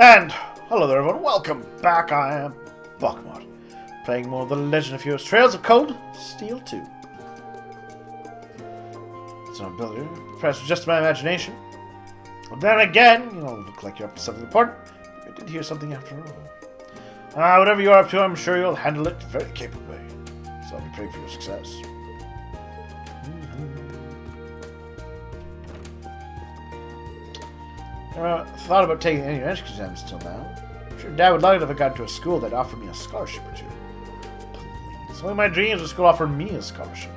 And hello there everyone, welcome back. I am BogMod, playing more of The Legend of Heroes Trails of Cold Steel 2. It's an ability, perhaps just my imagination. But then again, you don't look like you're up to something important. I did hear something after all. Whatever you're up to, I'm sure you'll handle it very capably. So I'll be praying for your success. Never thought about taking any entrance exams till now. I'm sure Dad would like it if I got into a school that offered me a scholarship or two. Please. Only my dreams of school offered me a scholarship.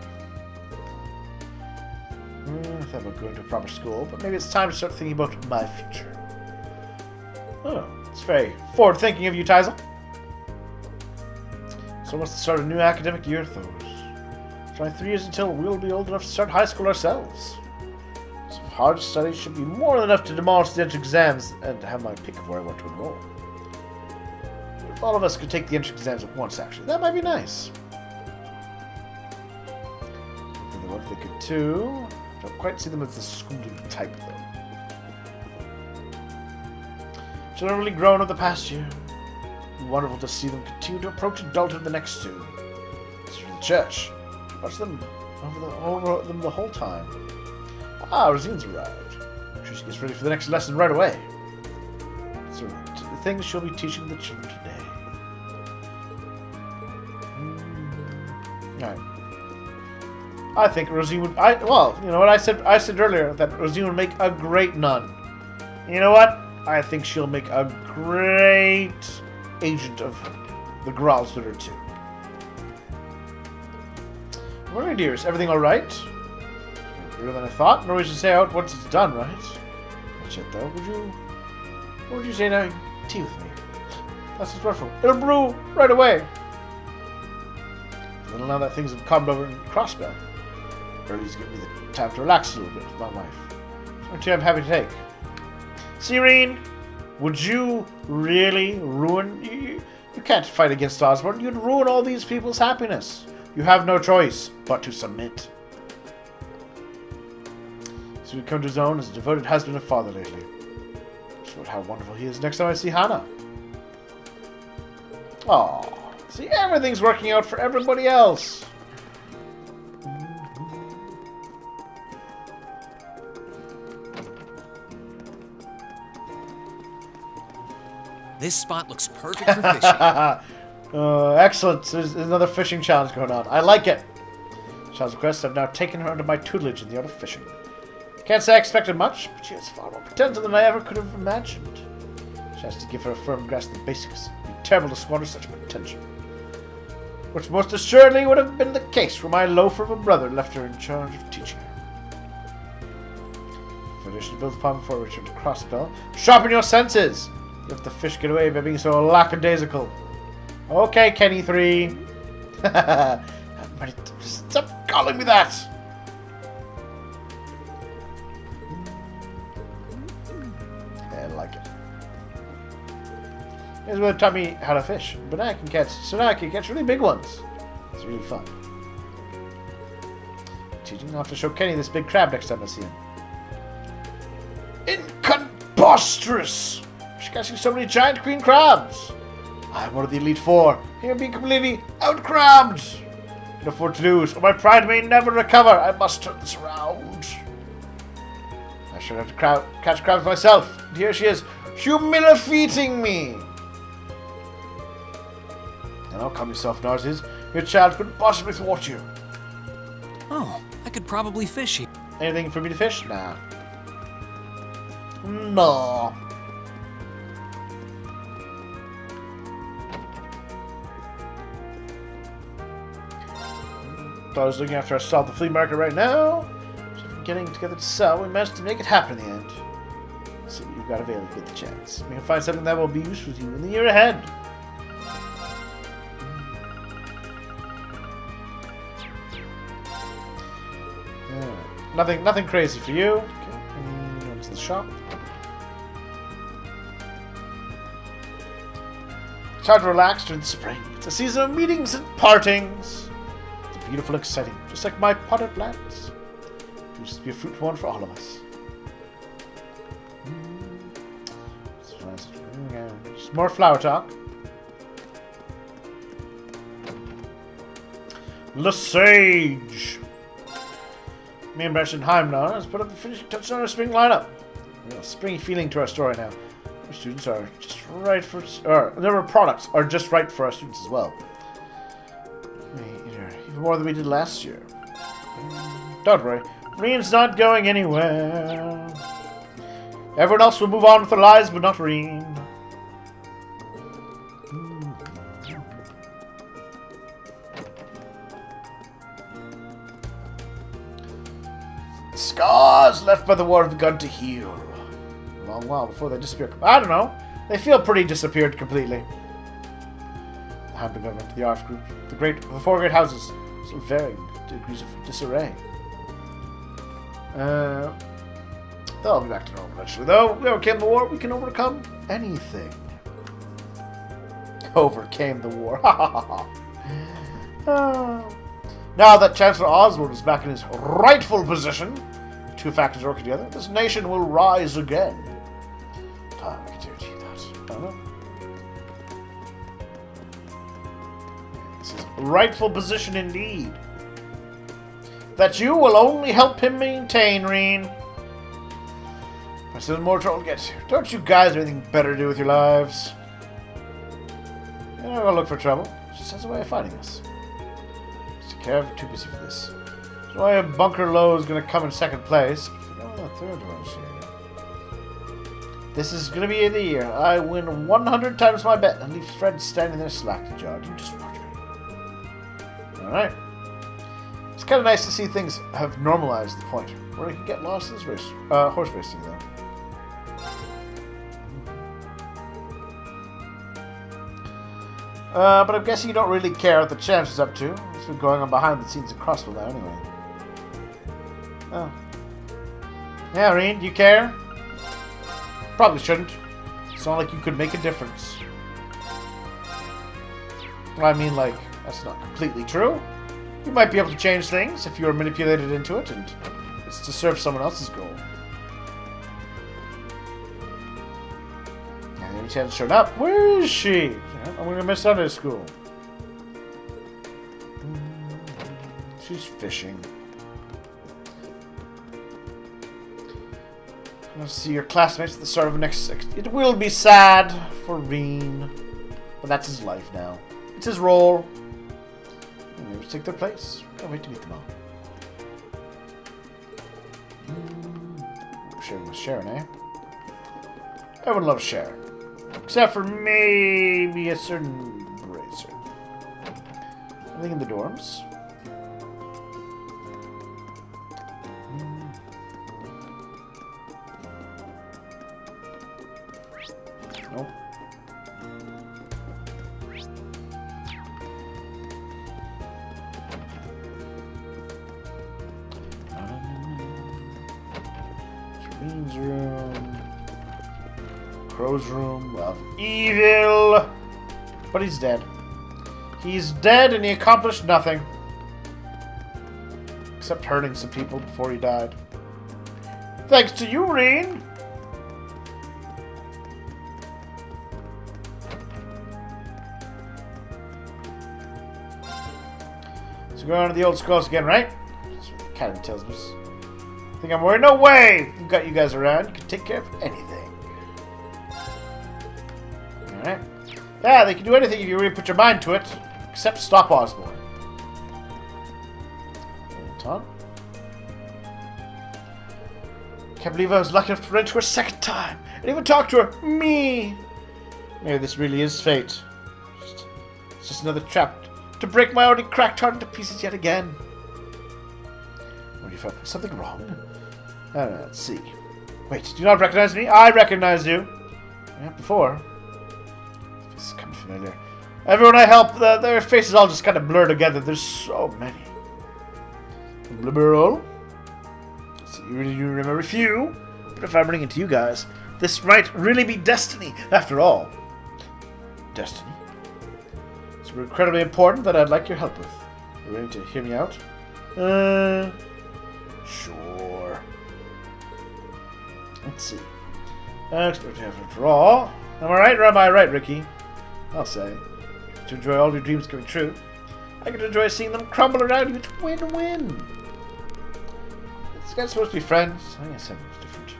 I thought about going to a proper school, but maybe it's time to start thinking about my future. Oh, it's very forward-thinking of you, Teisel. So what's the start of a new academic year, Thors? It's only 3 years until we'll be old enough to start high school ourselves. So hard studies should be more than enough to demolish the entrance exams and have my pick of where I want to enroll. If all of us could take the entrance exams at once, actually, that might be nice. What if they could too? Don't quite see them as the schooling type, though. Children have really grown over the past year. It's wonderful to see them continue to approach adulthood the next two. It's from the church. Watch them over them the whole time. Rosine's arrived. I'm sure she gets ready for the next lesson right away. So, the things she'll be teaching the children today. Alright. I think Rosine would... well, you know what I said? I said earlier that Rosine would make a great nun. You know what? I think she'll make a great agent of the Gralslitter too. Well, my dears, everything all right? Better than I thought. No reason to say out once it's done, right? Not yet, though. What would you say now? Tea with me. That's just wonderful. It'll brew right away. Little now that things have calmed over in Crossbell. Early's giving me the time to relax a little bit with my wife. Which I'm happy to take. Cyrene, would you really ruin... You can't fight against Osborne. You'd ruin all these people's happiness. You have no choice but to submit. So he'd come to his own as a devoted husband and father lately. Just about how wonderful he is next time I see Hannah. Aww. See, everything's working out for everybody else. This spot looks perfect for fishing. Excellent. There's another fishing challenge going on. I like it. Child's request, I've now taken her under my tutelage in the art of fishing. Can't say I expected much, but she has far more potential than I ever could have imagined. She has to give her a firm grasp of the basics. It'd be terrible to squander such potential. Which most assuredly would have been the case were my loafer of a brother left her in charge of teaching her. Foundation to build upon before we return to Crossbell. Sharpen your senses! Let the fish get away by being so lackadaisical. Okay, Kenny 3. I'm ready to... Stop calling me that! I like it. Here's where they taught me how to fish. But now I can catch really big ones. It's really fun. I'll have to show Kenny this big crab next time I see him. Incompostrous! She's catching so many giant queen crabs. I'm one of the Elite Four. Here being completely out-crabbed. I can afford to lose, or my pride may never recover. I must turn this around. I should have to catch crabs myself. And here she is, humiliating me. Now calm yourself, Narses. Your child couldn't possibly thwart you. Oh, I could probably fish here. Anything for me to fish? Nah. No. I was looking after our at the flea market right now. So if we're getting together to sell, we managed to make it happen in the end. Let's see what you've got available to get the chance. We can find something that will be useful to you in the year ahead. Nothing crazy for you. Okay. What's the shop? It's hard to relax during the spring. It's a season of meetings and partings. It's beautiful, exciting, just like my potted plants. It used to be a fruitful one for all of us. Some more flower talk. Lesage. Me and Brechenheim now has put up the finishing touch on our spring lineup. Real springy feeling to our story now. Our students are just right for, or their products are just right for our students as well. Even more than we did last year. Don't worry, Reen's not going anywhere. Everyone else will move on with their lives, but not Reen. Scars left by the war have begun to heal. A long while before they disappear. I don't know. They feel pretty disappeared completely. The hand government, the ARF group, the four great houses, still varying degrees of disarray. They'll be back to normal eventually, though. We overcame the war. We can overcome anything. Overcame the war. Now that Chancellor Oswald is back in his rightful position, two factions working together, this nation will rise again. Time we can do that. This is rightful position indeed. That you will only help him maintain, Reen. I still have more trouble to get to. Don't you guys have anything better to do with your lives? You're not gonna look for trouble. It just has a way of finding us. Kev, too busy for this. That's why Bunker Low is going to come in second place. But the third one here. This is going to be the year. I win 100 times my bet and leave Fred standing there slack-jawed. You just watch me. Alright. It's kind of nice to see things have normalized to the point where you can get lost in this race, horse racing, though. But I'm guessing you don't really care what the champ is up to. It's been going on behind the scenes at Crossville now, anyway. Oh. Yeah, Reen, do you care? Probably shouldn't. It's not like you could make a difference. Well, I mean, like, that's not completely true. You might be able to change things if you were manipulated into it, and it's to serve someone else's goal. And every chance showed up. Where is she? I'm going to miss Sunday school. She's fishing. I'll see your classmates at the start of next... It will be sad for Reen. But that's his life now. It's his role. And they will take their place. Can't wait to meet them all. Sharing with Sharon, eh? Everyone loves Sharon. Except for maybe a certain bracer. Anything in the dorms? Nope. Sereen's room. Crow's room of evil. But he's dead. He's dead and he accomplished nothing. Except hurting some people before he died. Thanks to you, Reen. So going to the old scrolls again, right? That's what the academy tells us. Think I'm worried? No way! We've got you guys around. You can take care of anything. Alright. Yeah, they can do anything if you really put your mind to it. Except stop Osborne. Tom? Can't believe I was lucky enough to run into her a second time. And even talk to her. Me! Maybe this really is fate. It's just another trap to break my already cracked heart into pieces yet again. What do you feel? Something wrong? I don't know. Let's see. Wait, do you not recognize me? I recognize you. Yeah, before. This is kind of familiar. Everyone I help, their faces all just kind of blur together. There's so many. Liberal. So you really do remember a few. But if I'm running into you guys, this might really be destiny after all. Destiny? So incredibly important that I'd like your help with. Are you willing to hear me out? Sure. Let's see. Expect to have a draw. Am I right or am I right, Ricky? I'll say. To enjoy all your dreams coming true, I get to enjoy seeing them crumble around you. It's win-win. These guys supposed to be friends. I guess everyone's different.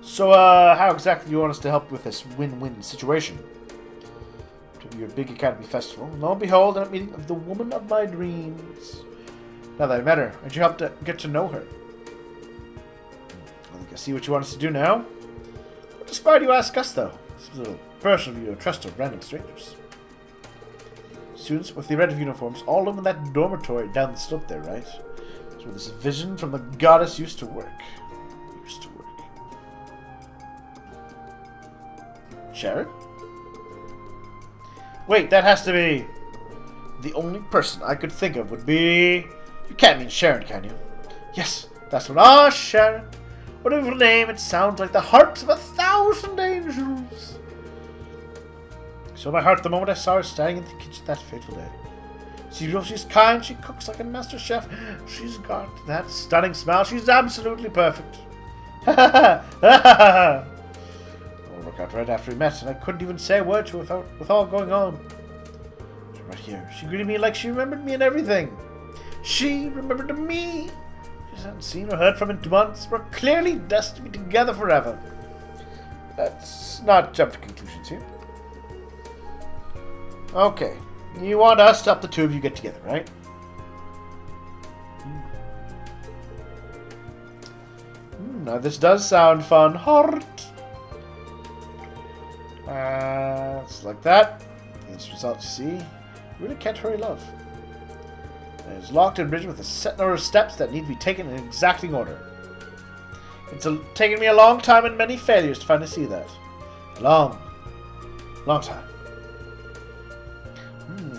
So, how exactly do you want us to help with this win-win situation? To your big academy festival. Lo and behold, I'm meeting the woman of my dreams. Now that I met her, would you help to get to know her? I think I see what you want us to do now. What inspired you to ask us, though? This is a little personal of you to trust of random strangers. Students with the red uniforms all live in that dormitory down the slope there, right? That's where this vision from the goddess used to work. Sharon? Wait, that has to be... The only person I could think of would be... You can't mean Sharon, can you? Yes, that's what... Ah, Sharon. Whatever her name, it sounds like the harps of 1,000 angels. So my heart the moment I saw her standing in the kitchen that fateful day. She's kind, she cooks like a master chef. She's got that stunning smile. She's absolutely perfect. Ha ha ha! Work out right after we met, and I couldn't even say a word to her with all going on. So right here, she greeted me like she remembered me and everything. She remembered me. She hadn't seen or heard from in months. We're clearly destined to be together forever. Let's not jump to conclusions here. Okay, you want us to help the two of you get together, right? Now this does sound fun. Heart. It's like that. This result you see. You really can't hurry love. It is locked and bridged with a set number of steps that need to be taken in exacting order. It's taken me a long time and many failures to finally see that. Long time.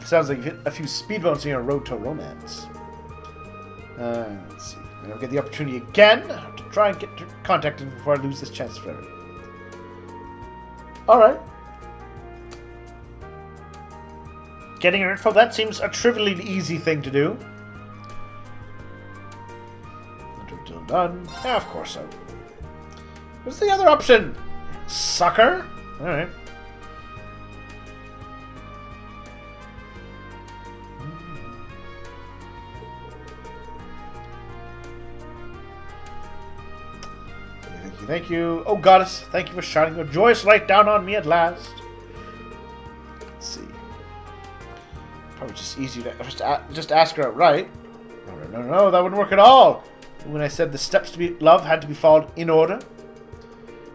Sounds like you've hit a few speed bumps in your road to romance. Let's see. I'm going to get the opportunity again to try and get contacted before I lose this chance forever. Alright. Getting her info, that seems a trivially easy thing to do. Done. Yeah, of course so. What's the other option? Sucker? Alright. Thank you. Oh, goddess, thank you for shining your joyous light down on me at last. Let's see. Probably just easy to just ask her outright. No, that wouldn't work at all. When I said the steps to be love had to be followed in order.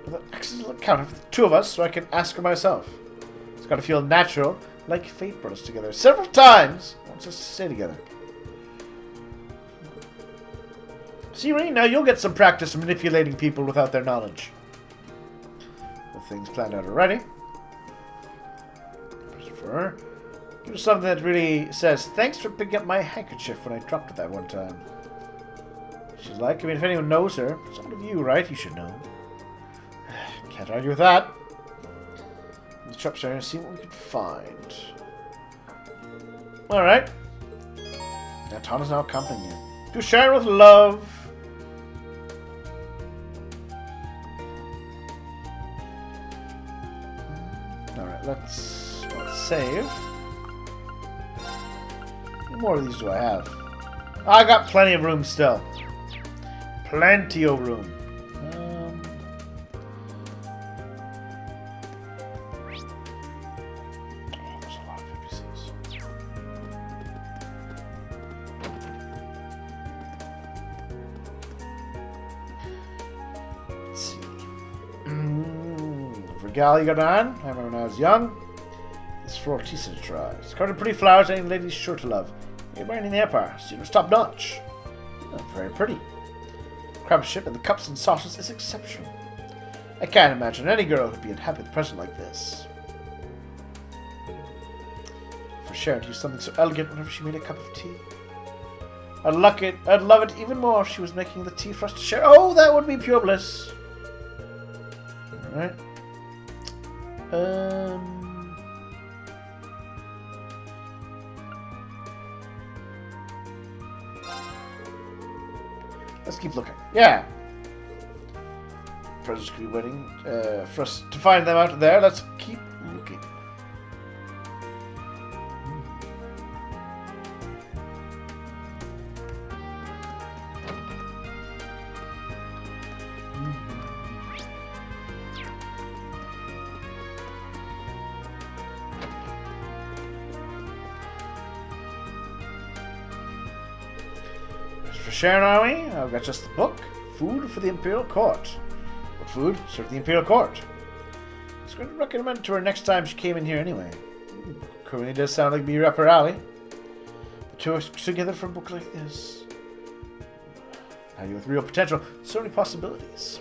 Well, that accidental encounter for the two of us, so I can ask her myself. It's got to feel natural, like fate brought us together several times. Wants us to stay together. See, Ray, now you'll get some practice manipulating people without their knowledge. Well, things planned out already. For her. Give her something that really says, thanks for picking up my handkerchief when I dropped it that one time. She's like, I mean, if anyone knows her, it's all of you, right? You should know. Can't argue with that. In the shop shop and see what we can find. Alright. Now Tana's now accompanying you. To share with love. Alright, let's save. How many more of these do I have? I got plenty of room still. Plenty of room. There's a lot of NPCs. Let's see. Regal you got on? I remember when I was young. This Flortisa to try. It's covered in pretty flowers any lady's sure to love. You're wearing in the Empire. Students top notch. Oh, very pretty. Crab ship and the cups and saucers is exceptional. I can't imagine any girl who'd be unhappy with a present like this. For Sharon to use something so elegant whenever she made a cup of tea. I'd love it even more if she was making the tea for us to share. Oh, that would be pure bliss. Alright. Let's keep looking. Yeah. presents could be waiting for us to find them out there. Let's keep looking. For Sharon, are we? I've got just the book. Food for the Imperial Court. What food? Serve the Imperial Court. I was going to recommend it to her next time she came in here anyway. Currently does sound like be up her alley. The two of us together for a book like this. Now you with real potential. So many possibilities.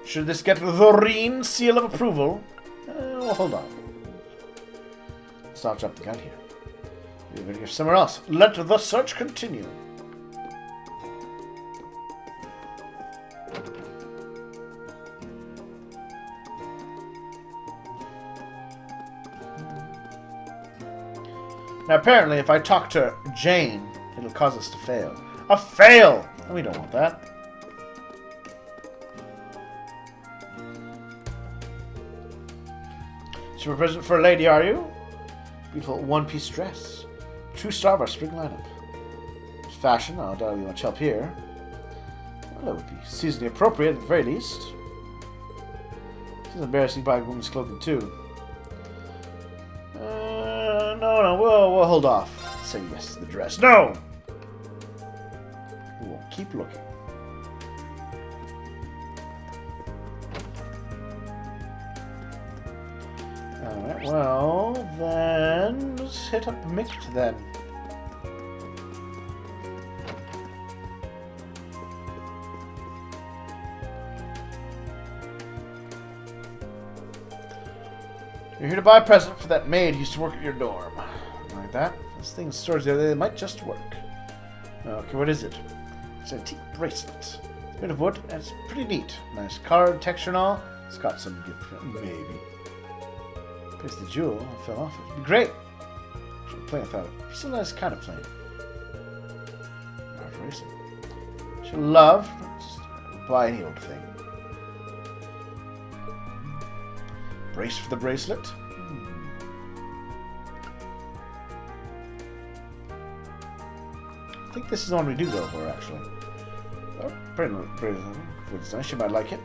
Should this get the Doreen seal of approval? Well, hold on. Let's not jump the gun here. We're going to go somewhere else. Let the search continue. Now, apparently, if I talk to Jane, it'll cause us to fail. A fail! We don't want that. Super present for a lady, are you? Beautiful one-piece dress. True star of our spring lineup. Fashion, I'll doubt you much help here. Well, it would be seasonally appropriate at the very least. It's embarrassing buying women's clothing, too. No, we'll hold off. Say yes to the dress. No! We'll keep looking. Alright, well, then let's hit up Mick then. You're here to buy a present for that maid who used to work at your dorm. Like that? This thing's stores there, they might just work. Okay, what is it? It's an antique bracelet. It's made of wood, and it's pretty neat. Nice card, texture and all. It's got some gift, maybe. Place the jewel, I fell off it. It'd be great. Should play without it. Still nice kind of playing. Not racing. She'll love, just buy any old thing. Brace for the bracelet. I think this is the one we do go for, actually. Oh, pretty it's nice. You might like it.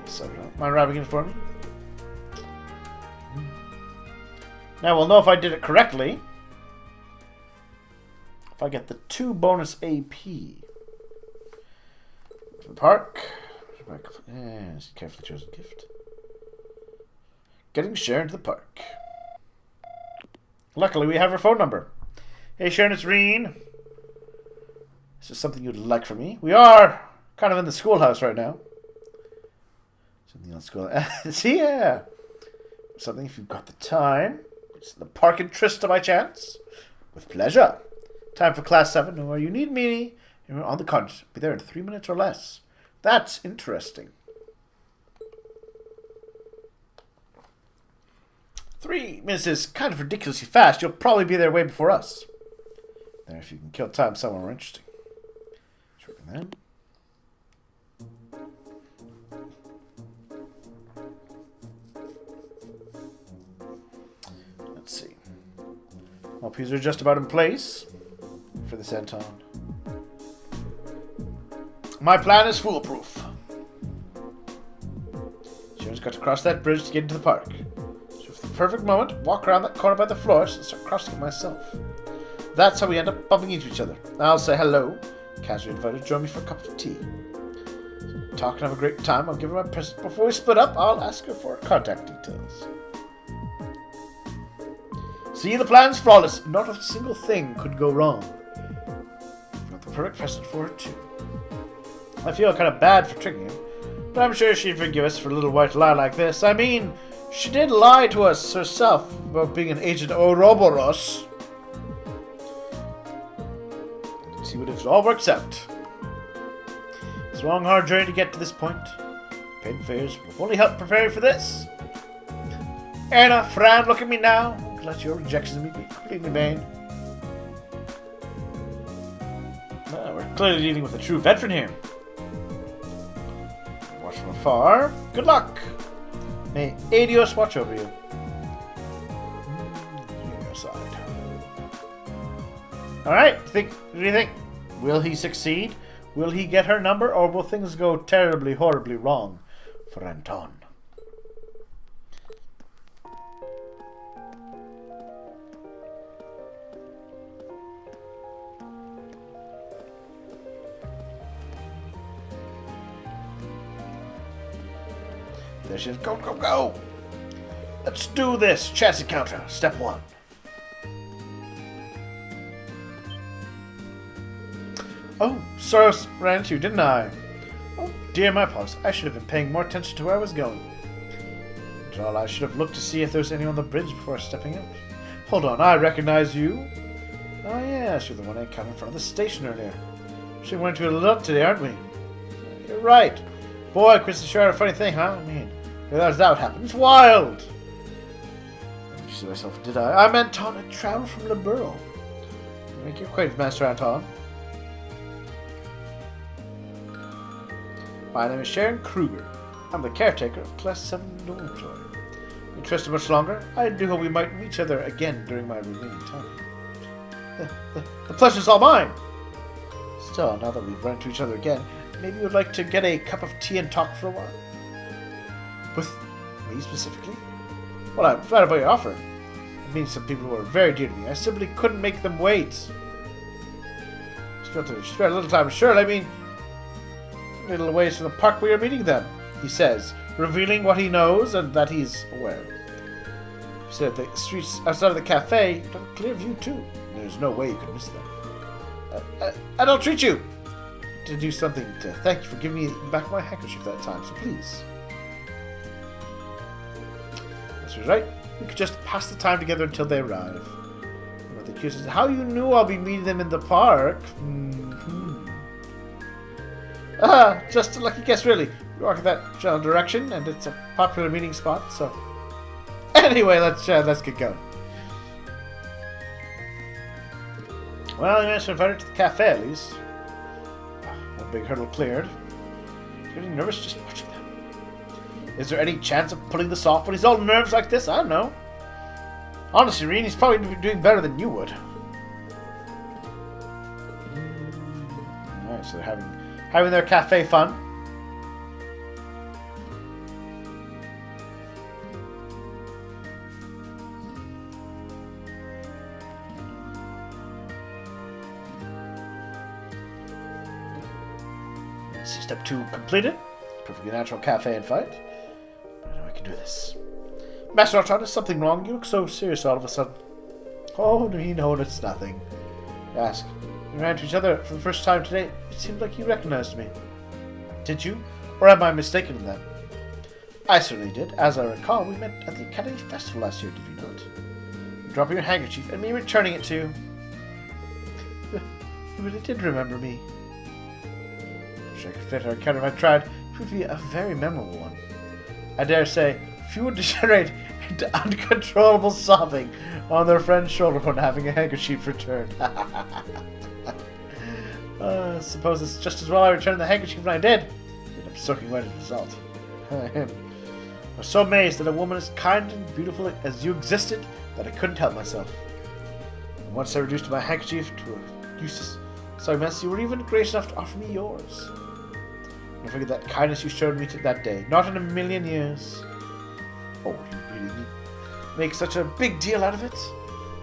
So, mind wrapping it for me? Now we'll know if I did it correctly if I get the 2 bonus AP. To the park. Yes, carefully chosen gift. Getting Sharon to the park. Luckily, we have her phone number. Hey, Sharon, it's Reen. Is there something you'd like from me? We are kind of in the schoolhouse right now. Something on school. Yeah. Something if you've got the time. It's in the park in Trista by chance. With pleasure. Time for class 7. Or you need me. You're on the count. Be there in 3 minutes or less. That's interesting. 3 minutes is kind of ridiculously fast. You'll probably be there way before us. There, if you can kill time somewhere more interesting. Sure, then. Let's see. All pieces are just about in place for this Anton. My plan is foolproof. Sharon's got to cross that bridge to get into the park. So for the perfect moment, walk around that corner by the floors and start crossing it myself. That's how we end up bumping into each other. I'll say hello, casually invite her to join me for a cup of tea. So, talk and have a great time. I'll give her my present. Before we split up, I'll ask her for her contact details. See, the plan's flawless. Not a single thing could go wrong. I've got the perfect present for her, too. I feel kind of bad for tricking him, but I'm sure she'd forgive us for a little white lie like this. I mean, she did lie to us herself about being an agent Ouroboros. Let's see what if it all works out. It's a long, hard journey to get to this point. Paid and fares will only help prepare you for this. Anna, Fran, look at me now. Let your rejections of me be completely vain. Well, we're clearly dealing with a true veteran here. far. Good luck. May Adios watch over you. On your side. Alright, what do you think? Will he succeed? Will he get her number? Or will things go terribly, horribly wrong for Anton? There she is. Go, go, go! Let's do this. Chance encounter. Step 1. Oh, sorry I ran into you, didn't I? Oh, dear, my apologies. I should have been paying more attention to where I was going. After all, I should have looked to see if there was anyone on the bridge before stepping out. Hold on, I recognize you. Oh, yes, you're the one I encountered in front of the station earlier. We went to a lot today, aren't we? You're right. Boy, Chris is sure a funny thing, huh? I mean, that's that what happened. It's wild! Did you see myself, did I? I'm Anton, a traveler from Le Burrow. Make your acquaintance, Master Anton. My name is Sharon Kruger. I'm the caretaker of Class 7 dormitory. Interested much longer? I do hope we might meet each other again during my remaining time. The pleasure's all mine! Still, now that we've run into each other again, maybe you'd like to get a cup of tea and talk for a while? With me specifically? Well, I'm flattered by your offer. It means some people who are very dear to me. I simply couldn't make them wait. Spare a little time, sure. I mean, a little ways from the park where you're meeting them, he says, revealing what he knows and that he's aware. He said the streets outside of the cafe have a clear view too. There's no way you could miss them. And I'll treat you to do something to thank you for giving me back my handkerchief that time, so please. That's right. We could just pass the time together until they arrive. And the accused says, how you knew I'll be meeting them in the park? Just a lucky guess, really. You walk in that general direction, and it's a popular meeting spot, so... Anyway, let's get going. Well, you managed to invite her to the cafe, at least. One big hurdle cleared. Getting nervous just watching them. Is there any chance of pulling this off when he's all nerves like this? I don't know. Honestly, Reen, he's probably doing better than you would. Alright, so they're having their cafe fun. Step 2 completed. Perfectly natural cafe and fight. I know I can do this. Master Anton, is something wrong? You look so serious all of a sudden. Oh, no, it's nothing. Ask. We ran into each other for the first time today. It seemed like you recognized me. Did you? Or am I mistaken in that? I certainly did. As I recall, we met at the Academy Festival last year, did we not? You dropping your handkerchief and me returning it to you. You really did remember me. I could fit our account if I tried. It would be a very memorable one. I dare say, few would degenerate into uncontrollable sobbing on their friend's shoulder when having a handkerchief returned. I suppose it's just as well I returned the handkerchief when I did. Ended up soaking wet as a result. I was so amazed that a woman as kind and beautiful as you existed that I couldn't help myself. And once I reduced my handkerchief to a useless mess, you were even gracious enough to offer me yours. I forget that kindness you showed me that day. Not in a million years. Oh, you really need make such a big deal out of it?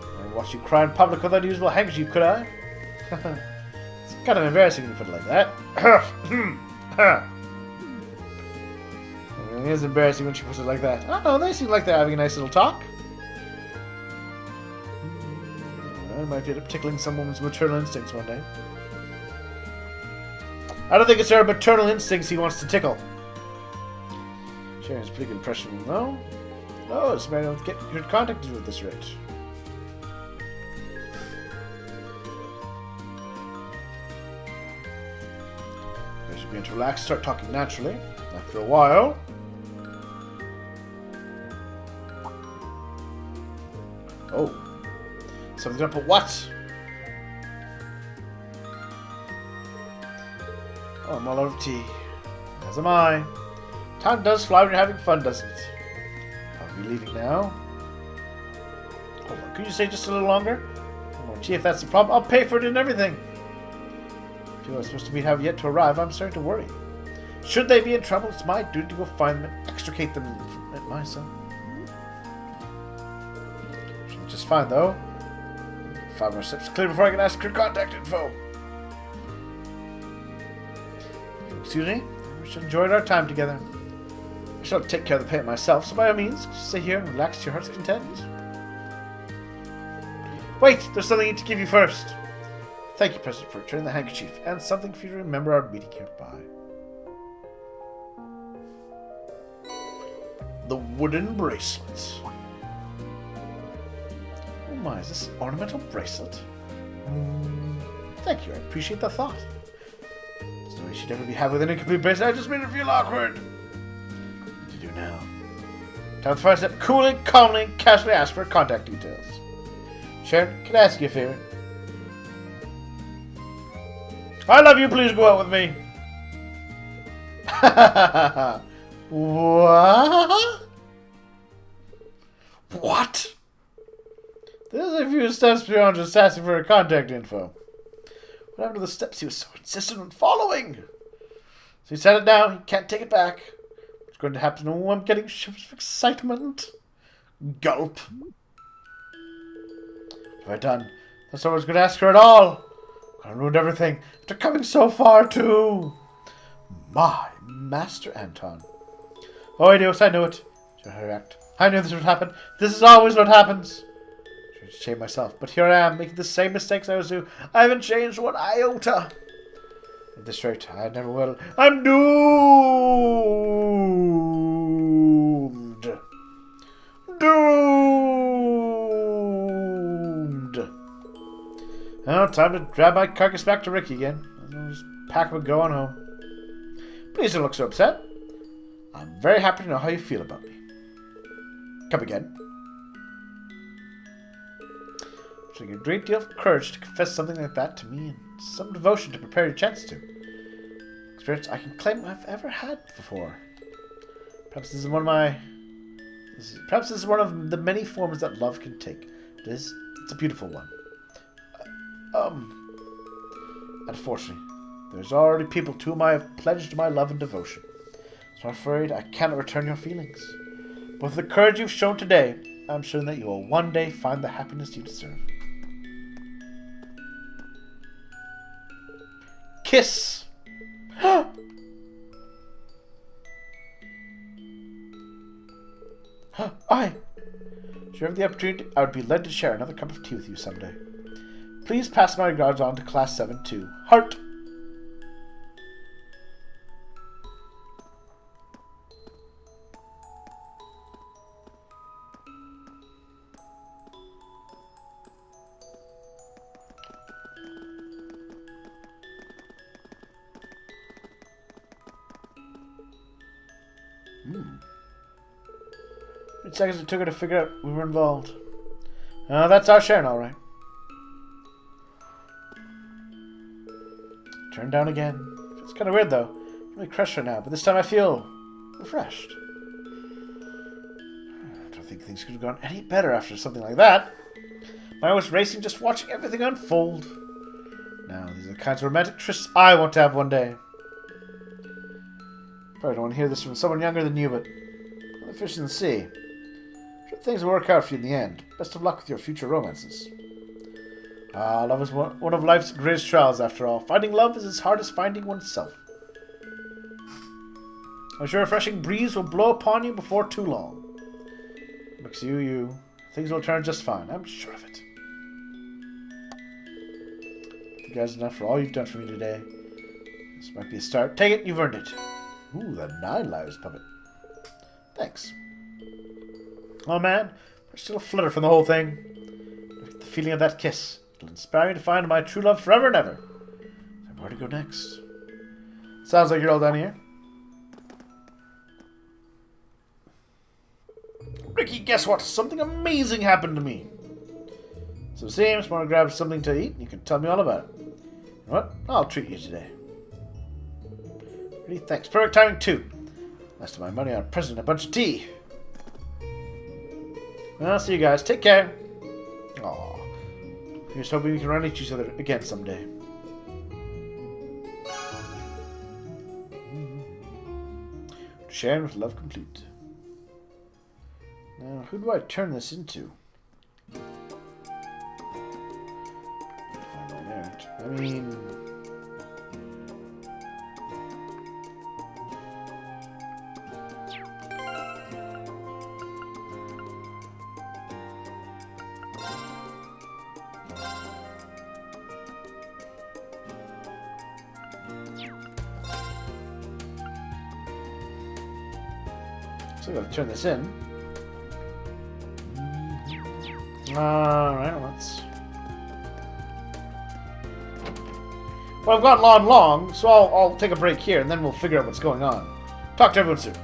I watched you cry in public without a usable handkerchief, could I? It's kind of embarrassing when you put it like that. It is embarrassing when she puts it like that. I don't know, they seem like they're having a nice little talk. I might end up tickling some woman's maternal instincts one day. I don't think it's her maternal instincts he wants to tickle. Sharon's a pretty good impression, no? No, it's married to get good contact with this rate. You should begin to relax, start talking naturally. After a while. Oh. Something's up, but what? Oh, I'm all out of tea. As am I. Time does fly when you're having fun, doesn't it? Are we leaving now? Hold on, could you stay just a little longer? Oh, gee, if that's the problem, I'll pay for it and everything. People I'm supposed to meet have yet to arrive. I'm starting to worry. Should they be in trouble, it's my duty to go find them and extricate them from my son. Should be just fine, though. 5 more steps clear before I can ask her contact info. Excuse me? We should enjoy our time together. I shall take care of the payment myself, so by all means, just stay here and relax to your heart's content. Wait! There's something I need to give you first. Thank you, President, for returning the handkerchief, and something for you to remember our meeting here by. The wooden bracelet. Oh my, is this an ornamental bracelet? Thank you, I appreciate the thought. There's no way she'd ever be happy with an incomplete bracelet. I just made her feel awkward. What to do now? Time to first step. Coolly, calmly, casually ask for contact details. Sharon, can I ask you a favor? I love you, please go out with me. What? What? There's a few steps beyond just asking for her contact info. What happened to the steps he was so insistent on following? So he said it now, he can't take it back. What's going to happen? Oh, I'm getting shivers of excitement. Gulp. What have I done? That's all I was going to ask her at all. I ruined everything after coming so far too. My Master Anton. Oh, I knew it. Should I react? I knew this would happen. This is always what happens. I should shame myself, but here I am, making the same mistakes I always do. I haven't changed one iota. At this rate, I never will. I'm doomed. Doomed. Now, time to drag my carcass back to Ricky again. I'll just pack up and go on home. Please don't look so upset. I'm very happy to know how you feel about me. Come again. It's taking a great deal of courage to confess something like that to me, and some devotion to prepare your chance to. Experience I can claim I've ever had before. Perhaps this is one of the many forms that love can take. It's a beautiful one. Unfortunately, there's already people to whom I have pledged my love and devotion. So I'm afraid I cannot return your feelings. But with the courage you've shown today, I'm sure that you will one day find the happiness you deserve. Kiss! Should you have the opportunity, I would be led to share another cup of tea with you someday. Please pass my regards on to Class 7 too. Heart! How many seconds it took her to figure out we were involved. That's our Sharon, alright. Turn down again. It's kind of weird, though. I'm really crushed right now, but this time I feel refreshed. I don't think things could have gone any better after something like that. My mind was racing just watching everything unfold. Now, these are the kinds of romantic trysts I want to have one day. Probably don't want to hear this from someone younger than you, but the fish in the sea. I'm sure things will work out for you in the end. Best of luck with your future romances. Love is one of life's greatest trials, after all. Finding love is as hard as finding oneself. I'm sure a refreshing breeze will blow upon you before too long. Looks you. Things will turn just fine. I'm sure of it. Thank you guys enough for all you've done for me today. This might be a start. Take it, you've earned it. Ooh, the 9 lives puppet. Thanks. Oh man, we're still a flutter from the whole thing. The feeling of that kiss. It'll inspire me to find my true love forever and ever. So where to go next? Sounds like you're all done here. Ricky, guess what? Something amazing happened to me. So it seems, want to grab something to eat, and you can tell me all about it. You know what? I'll treat you today. Really, thanks. Perfect timing too. Rest of my money on a present and a bunch of tea. Well, I'll see you guys. Take care. Aw. Here's hoping we can run into each other again someday. Sharing with love complete. Now, who do I turn this into? Find that out. I mean... So I gotta turn this in. Alright, let's... Well, I've gone long, so I'll take a break here, and then we'll figure out what's going on. Talk to everyone soon.